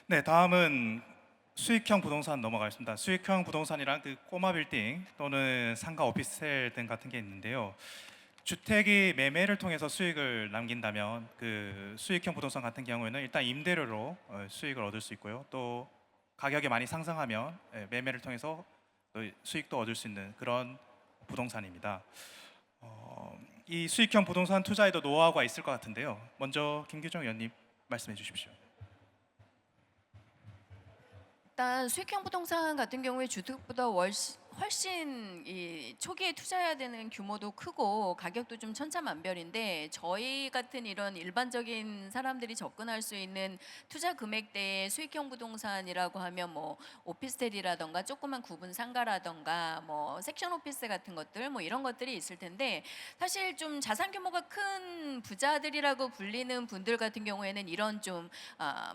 네, 다음은 수익형 부동산 넘어가겠습니다. 수익형 부동산이란 그 꼬마 빌딩 또는 상가 오피스텔 등 같은 게 있는데요. 주택이 매매를 통해서 수익을 남긴다면 그 수익형 부동산 같은 경우에는 일단 임대료로 수익을 얻을 수 있고요. 또 가격이 많이 상승하면 매매를 통해서 또 수익도 얻을 수 있는 그런 부동산입니다. 이 수익형 부동산 투자에도 노하우가 있을 것 같은데요. 먼저 김규정 의원님 말씀해 주십시오. 일단 수익형 부동산 같은 경우에 주택보다 훨씬 이 초기에 투자해야 되는 규모도 크고 가격도 좀 천차만별인데, 저희 같은 이런 일반적인 사람들이 접근할 수 있는 투자 금액대의 수익형 부동산이라고 하면 뭐 오피스텔이라던가 조그만 구분 상가라던가 뭐 섹션 오피스 같은 것들 뭐 이런 것들이 있을 텐데, 사실 좀 자산 규모가 큰 부자들이라고 불리는 분들 같은 경우에는 이런 좀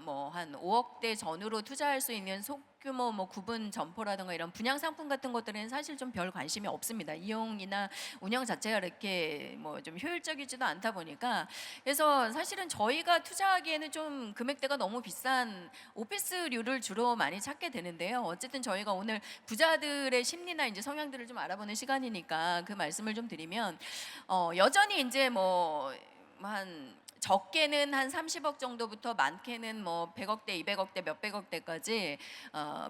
뭐 한 5억대 전후로 투자할 수 있는 소규모 뭐 구분 점포라든가 이런 분양 상품 같은 것들은 사실 좀 별 관심이 없습니다. 이용이나 운영 자체가 이렇게 뭐 좀 효율적이지도 않다 보니까. 그래서 사실은 저희가 투자하기에는 좀 금액대가 너무 비싼 오피스류를 주로 많이 찾게 되는데요. 어쨌든 저희가 오늘 부자들의 심리나 이제 성향들을 좀 알아보는 시간이니까 그 말씀을 좀 드리면, 여전히 이제 뭐 한 적게는 한 30억 정도부터 많게는 뭐 100억대, 200억대, 몇백억대까지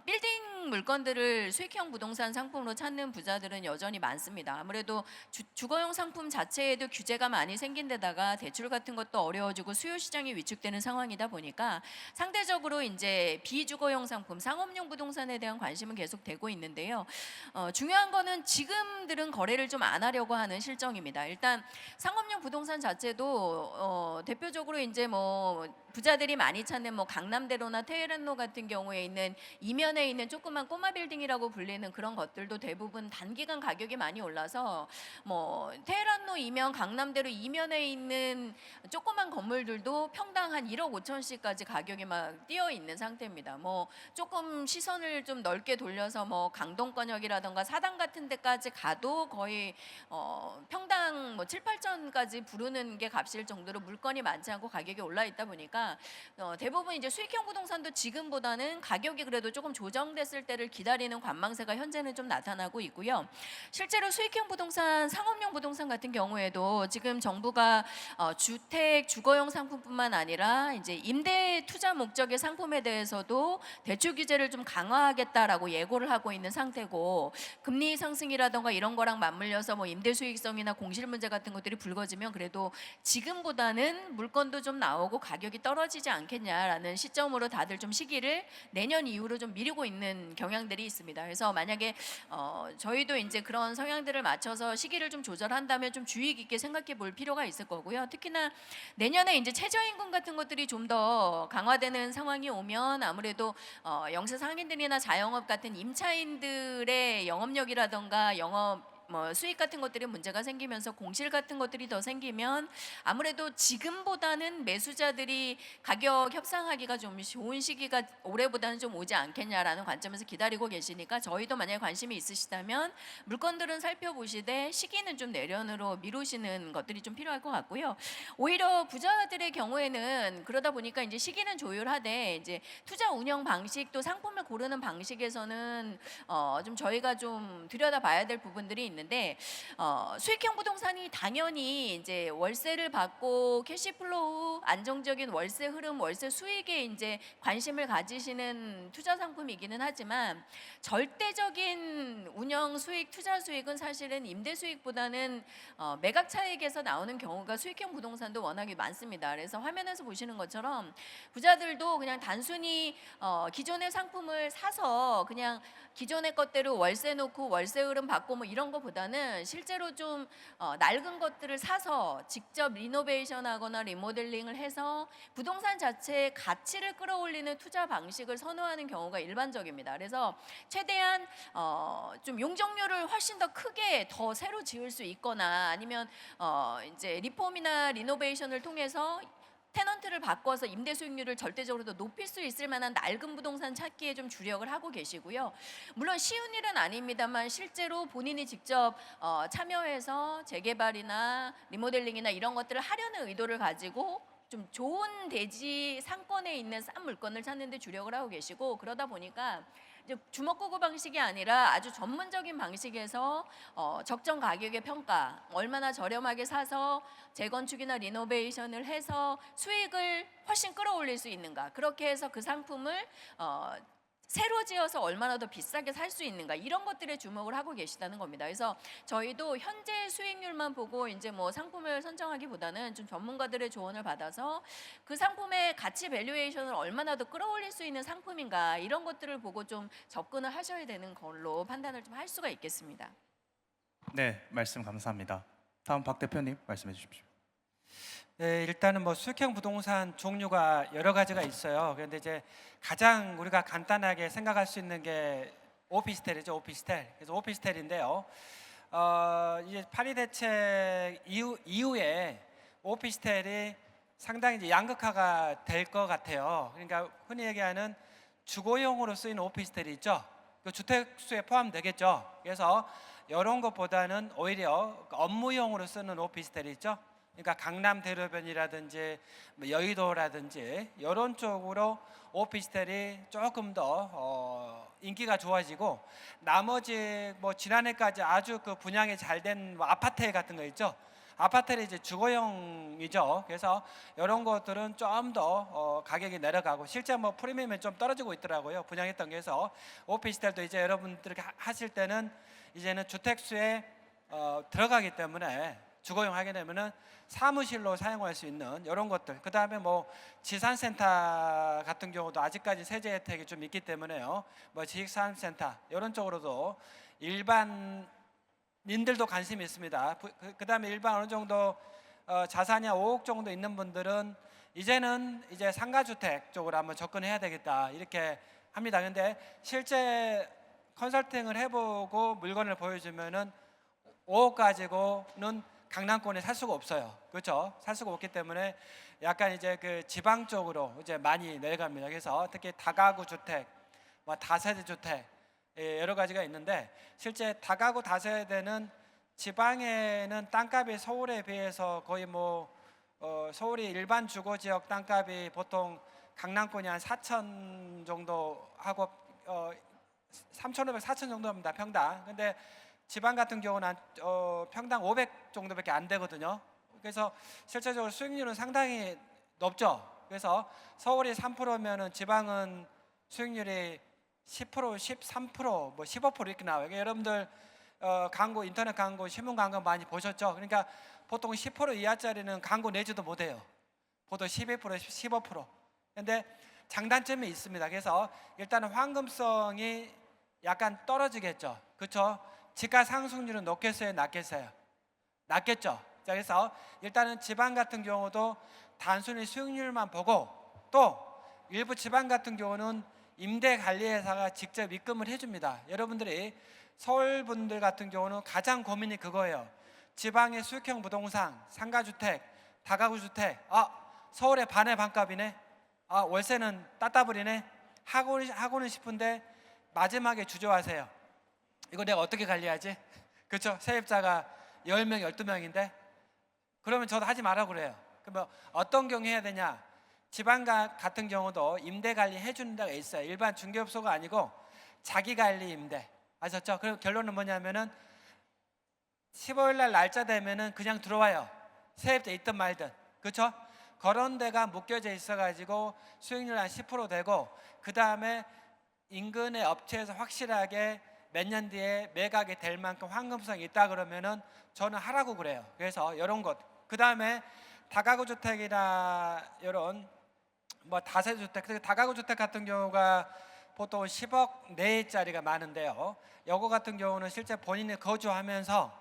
빌딩 물건들을 수익형 부동산 상품으로 찾는 부자들은 여전히 많습니다. 아무래도 주거용 상품 자체에도 규제가 많이 생긴 데다가 대출 같은 것도 어려워지고 수요 시장이 위축되는 상황이다 보니까 상대적으로 이제 비주거용 상품, 상업용 부동산에 대한 관심은 계속 되고 있는데요. 중요한 거는 지금들은 거래를 좀 안 하려고 하는 실정입니다. 일단 상업용 부동산 자체도 대표적으로 이제 뭐 부자들이 많이 찾는 뭐 강남대로나 테헤란로 같은 경우에 있는 이면에 있는 조그만 꼬마 빌딩이라고 불리는 그런 것들도 대부분 단기간 가격이 많이 올라서, 뭐 테헤란로 이면, 강남대로 이면에 있는 조그만 건물들도 평당 한 1억 5천씩까지 가격이 막 뛰어 있는 상태입니다. 뭐 조금 시선을 좀 넓게 돌려서 뭐 강동권역이라던가 사당 같은 데까지 가도 거의 평당 뭐 7, 8천까지 부르는 게 값일 정도로 물건이 많지 않고 가격이 올라 있다 보니까 대부분 이제 수익형 부동산도 지금보다는 가격이 그래도 조금 조정됐을 때를 기다리는 관망세가 현재는 좀 나타나고 있고요. 실제로 수익형 부동산, 상업용 부동산 같은 경우에도 지금 정부가 주택, 주거용 상품뿐만 아니라 이제 임대 투자 목적의 상품에 대해서도 대출 규제를 좀 강화하겠다라고 예고를 하고 있는 상태고, 금리 상승이라던가 이런 거랑 맞물려서 뭐 임대 수익성이나 공실 문제 같은 것들이 불거지면 그래도 지금보다는 물건도 좀 나오고 가격이 떨어지지 않겠냐라는 시점으로 다들 좀 시기를 내년 이후로 좀 미루고 있는 경향들이 있습니다. 그래서 만약에 저희도 이제 그런 성향들을 맞춰서 시기를 좀 조절한다면 좀 주의 깊게 생각해 볼 필요가 있을 거고요. 특히나 내년에 이제 최저임금 같은 것들이 좀 더 강화되는 상황이 오면 아무래도 영세 상인들이나 자영업 같은 임차인들의 영업력이라던가 영업 뭐 수익 같은 것들이 문제가 생기면서 공실 같은 것들이 더 생기면 아무래도 지금보다는 매수자들이 가격 협상하기가 좀 좋은 시기가 올해보다는 좀 오지 않겠냐라는 관점에서 기다리고 계시니까, 저희도 만약에 관심이 있으시다면 물건들은 살펴보시되 시기는 좀 내년으로 미루시는 것들이 좀 필요할 것 같고요. 오히려 부자들의 경우에는 그러다 보니까 이제 시기는 조율하되 이제 투자 운영 방식 또 상품을 고르는 방식에서는 좀 저희가 좀 들여다봐야 될 부분들이 있는데, 수익형 부동산이 당연히 이제 월세를 받고 캐시플로우, 안정적인 월세 흐름, 월세 수익에 이제 관심을 가지시는 투자 상품이기는 하지만, 절대적인 운영 수익, 투자 수익은 사실은 임대 수익보다는 매각 차익에서 나오는 경우가 수익형 부동산도 워낙에 많습니다. 그래서 화면에서 보시는 것처럼 부자들도 그냥 단순히 기존의 상품을 사서 그냥 기존의 것대로 월세 놓고 월세 흐름 받고 뭐 이런 거보다는 실제로 좀 낡은 것들을 사서 직접 리노베이션하거나 리모델링을 해서 부동산 자체의 가치를 끌어올리는 투자 방식을 선호하는 경우가 일반적입니다. 그래서 최대한 좀 용적률을 훨씬 더 크게 더 새로 지을 수 있거나 아니면 이제 리폼이나 리노베이션을 통해서 테넌트를 바꿔서 임대 수익률을 절대적으로 더 높일 수 있을 만한 낡은 부동산 찾기에 좀 주력을 하고 계시고요. 물론 쉬운 일은 아닙니다만 실제로 본인이 직접 참여해서 재개발이나 리모델링이나 이런 것들을 하려는 의도를 가지고 좀 좋은 대지 상권에 있는 싼 물건을 찾는 데 주력을 하고 계시고, 그러다 보니까 이제 주먹구구 방식이 아니라 아주 전문적인 방식에서 적정 가격의 평가, 얼마나 저렴하게 사서 재건축이나 리노베이션을 해서 수익을 훨씬 끌어올릴 수 있는가, 그렇게 해서 그 상품을 새로 지어서 얼마나 더 비싸게 살 수 있는가, 이런 것들에 주목을 하고 계시다는 겁니다. 그래서 저희도 현재 수익률만 보고 이제 뭐 상품을 선정하기보다는 좀 전문가들의 조언을 받아서 그 상품의 가치 밸류에이션을 얼마나 더 끌어올릴 수 있는 상품인가, 이런 것들을 보고 좀 접근을 하셔야 되는 걸로 판단을 좀 할 수가 있겠습니다. 네, 말씀 감사합니다. 다음 박 대표님 말씀해 주십시오. 네, 일단은 뭐 수익형 부동산 종류가 여러 가지가 있어요. 그런데 이제 가장 우리가 간단하게 생각할 수 있는 게 오피스텔이죠, 오피스텔. 그래서 오피스텔인데요. 이제 파리 대책 이후에 오피스텔이 상당히 이제 양극화가 될 것 같아요. 그러니까 흔히 얘기하는 주거용으로 쓰이는 오피스텔이 있죠. 그 주택수에 포함되겠죠. 그래서 이런 것보다는 오히려 업무용으로 쓰는 오피스텔이 있죠. 그러니까 강남 대로변이라든지 뭐 여의도라든지 이런 쪽으로 오피스텔이 조금 더 인기가 좋아지고, 나머지 뭐 지난해까지 아주 그 분양이 잘 된 뭐 아파트 같은 거 있죠. 아파트는 이제 주거용이죠. 그래서 이런 것들은 좀 더 가격이 내려가고, 실제 뭐 프리미엄이 좀 떨어지고 있더라고요. 분양했던 게. 해서 오피스텔도 이제 여러분들이 하실 때는 이제는 주택수에 들어가기 때문에 주거용 하게 되면은 사무실로 사용할 수 있는 이런 것들. 그 다음에 뭐 지산센터 같은 경우도 아직까지 세제 혜택이 좀 있기 때문에요. 뭐 지식산업센터 이런 쪽으로도 일반인들도 관심이 있습니다. 그 다음에 일반 어느 정도 자산이 5억 정도 있는 분들은 이제는 이제 상가주택 쪽으로 한번 접근해야 되겠다, 이렇게 합니다. 근데 실제 컨설팅을 해보고 물건을 보여주면은 5억 가지고는 강남권에 살 수가 없어요. 그렇죠? 살 수가 없기 때문에 약간 이제 그 지방 쪽으로 이제 많이 내려갑니다. 그래서 특히 다가구 주택, 뭐 다세대 주택, 여러 가지가 있는데, 실제 다가구 다세대는 지방에는 땅값이 서울에 비해서 거의 뭐 서울이 일반 주거 지역 땅값이 보통 강남권이 한 4천 정도 하고 3,500, 4천 정도 합니다, 평당. 근데 지방 같은 경우는 평당 500 정도밖에 안 되거든요. 그래서 실제적으로 수익률은 상당히 높죠. 그래서 서울이 3%면은 지방은 수익률이 10%, 13%, 뭐 15% 이렇게 나와요. 그러니까 여러분들 광고, 인터넷 광고, 신문 광고 많이 보셨죠? 그러니까 보통 10% 이하짜리는 광고 내지도 못해요. 보통 12%, 15%. 근데 장단점이 있습니다. 그래서 일단은 황금성이 약간 떨어지겠죠. 그렇죠? 지가 상승률은 높겠어요, 낮겠어요? 낮겠죠. 자, 그래서 일단은 지방 같은 경우도 단순히 수익률만 보고, 또 일부 지방 같은 경우는 임대관리회사가 직접 입금을 해줍니다. 여러분들이 서울 분들 같은 경우는 가장 고민이 그거예요. 지방의 수익형 부동산, 상가주택, 다가구주택, 서울의 반의 반값이네, 월세는 따따블이네 하고는 싶은데 마지막에 주저하세요. 이거 내가 어떻게 관리하지? 그렇죠? 세입자가 10명, 12명인데 그러면 저도 하지 말라고 그래요. 그러면 어떤 경우 해야 되냐? 지방 같은 경우도 임대 관리 해주는 데가 있어요. 일반 중개업소가 아니고 자기 관리 임대. 아셨죠? 그럼 결론은 뭐냐면은 15일 날 날짜 되면은 그냥 들어와요. 세입자 있든 말든. 그렇죠? 그런 데가 묶여져 있어가지고 수익률 한 10% 되고, 그 다음에 인근의 업체에서 확실하게 몇 년 뒤에 매각이 될 만큼 황금성이 있다 그러면은 저는 하라고 그래요. 그래서 이런 것. 그 다음에 다가구 주택이나 이런 뭐 다세대 주택, 다가구 주택 같은 경우가 보통 10억 내외짜리가 많은데요. 요거 같은 경우는 실제 본인이 거주하면서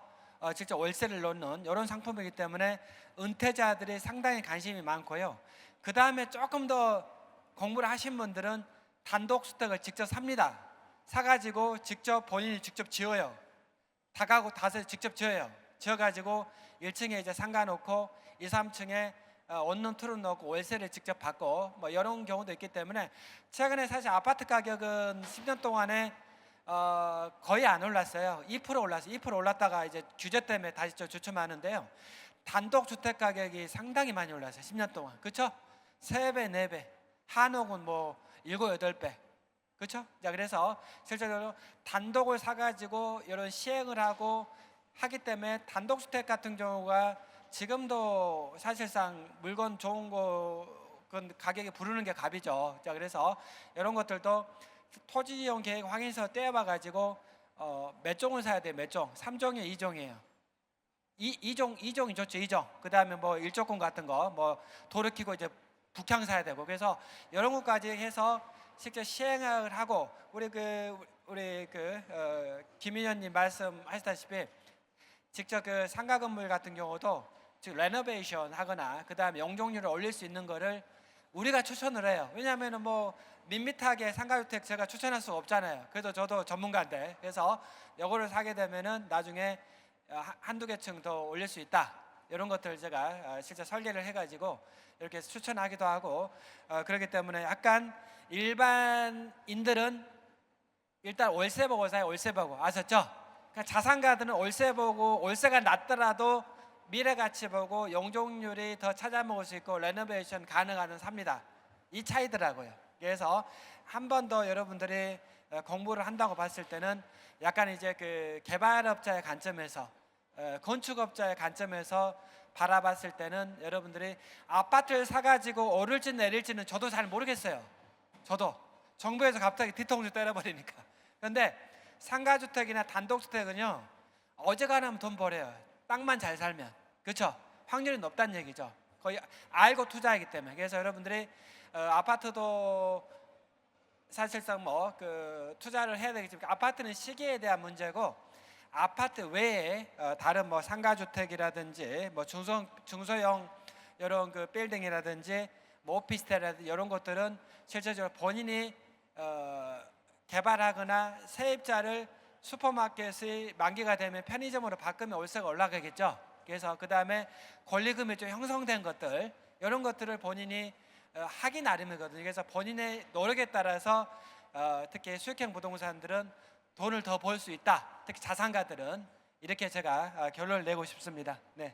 직접 월세를 넣는 이런 상품이기 때문에 은퇴자들이 상당히 관심이 많고요. 그 다음에 조금 더 공부를 하신 분들은 단독주택을 직접 삽니다. 사가지고 직접 본인이 직접 지어요. 다가구 다세대 직접 지어요. 지어가지고 1층에 이제 상가 놓고 2, 3층에 원룸 투룸 넣고 월세를 직접 받고 뭐 이런 경우도 있기 때문에, 최근에 사실 아파트 가격은 10년 동안에 거의 안 올랐어요. 2% 올랐어요. 2% 올랐다가 이제 규제 때문에 다시 좀 주춤하는데요. 단독 주택 가격이 상당히 많이 올랐어요. 10년 동안. 그렇죠? 3배, 4배. 한옥은 뭐 7, 8배. 그렇죠? 자, 그래서 실제로 단독을 사 가지고 이런 시행을 하고 하기 때문에 단독 주택 같은 경우가 지금도 사실상 물건 좋은 거 그건 가격이 부르는 게 값이죠. 자, 그래서 이런 것들도 토지 이용 계획 확인서 떼어봐 가지고 몇 종을 사야 돼요? 몇 종? 3종이에요, 2종이에요? 2종이 좋죠. 2종. 그다음에 뭐 일조권 같은 거 뭐 돌이키고 이제 북향 사야 되고, 그래서 이런 것까지 해서 실제 시행을 하고 우리 김 의원님 말씀하셨다시피 직접 그 상가 건물 같은 경우도 즉 레노베이션 하거나 그다음에 용적률을 올릴 수 있는 거를 우리가 추천을 해요. 왜냐하면은 뭐 밋밋하게 상가주택 제가 추천할 수가 없잖아요. 그래도 저도 전문가인데, 그래서 이거를 사게 되면은 나중에 한두 개 층 더 올릴 수 있다. 이런 것들 제가 실제 설계를 해가지고 이렇게 추천하기도 하고 그렇기 때문에 약간 일반인들은 일단 월세 보고 사요. 월세 보고 아셨죠? 그러니까 자산가들은 월세 보고 월세가 낮더라도 미래 가치 보고 용적률이 더 찾아먹을 수 있고 레노베이션 가능한 삽니다. 이 차이더라고요. 그래서 한 번 더 여러분들이 공부를 한다고 봤을 때는 약간 이제 그 개발업자의 관점에서 건축업자의 관점에서 바라봤을 때는 여러분들이 아파트를 사가지고 오를지 내릴지는 저도 잘 모르겠어요. 저도 정부에서 갑자기 뒤통수 때려버리니까. 그런데 상가주택이나 단독주택은요 어지간하면 돈 벌어요. 땅만 잘 살면. 그렇죠? 확률이 높다는 얘기죠. 거의 알고 투자하기 때문에. 그래서 여러분들이 아파트도 사실상 뭐 그 투자를 해야 되겠지만 아파트는 시기에 대한 문제고 아파트 외에 다른 뭐 상가주택이라든지 뭐 중소형 이런 그 빌딩이라든지 뭐 오피스텔이라든지 이런 것들은 실제적으로 본인이 개발하거나 세입자를 슈퍼마켓이 만기가 되면 편의점으로 바꾸면 월세가 올라가겠죠. 그래서 그 다음에 권리금이 좀 형성된 것들 이런 것들을 본인이 하기 나름이거든요. 그래서 본인의 노력에 따라서 특히 수익형 부동산들은 돈을 더 벌 수 있다. 특히 자산가들은 이렇게 제가 결론을 내고 싶습니다. 네.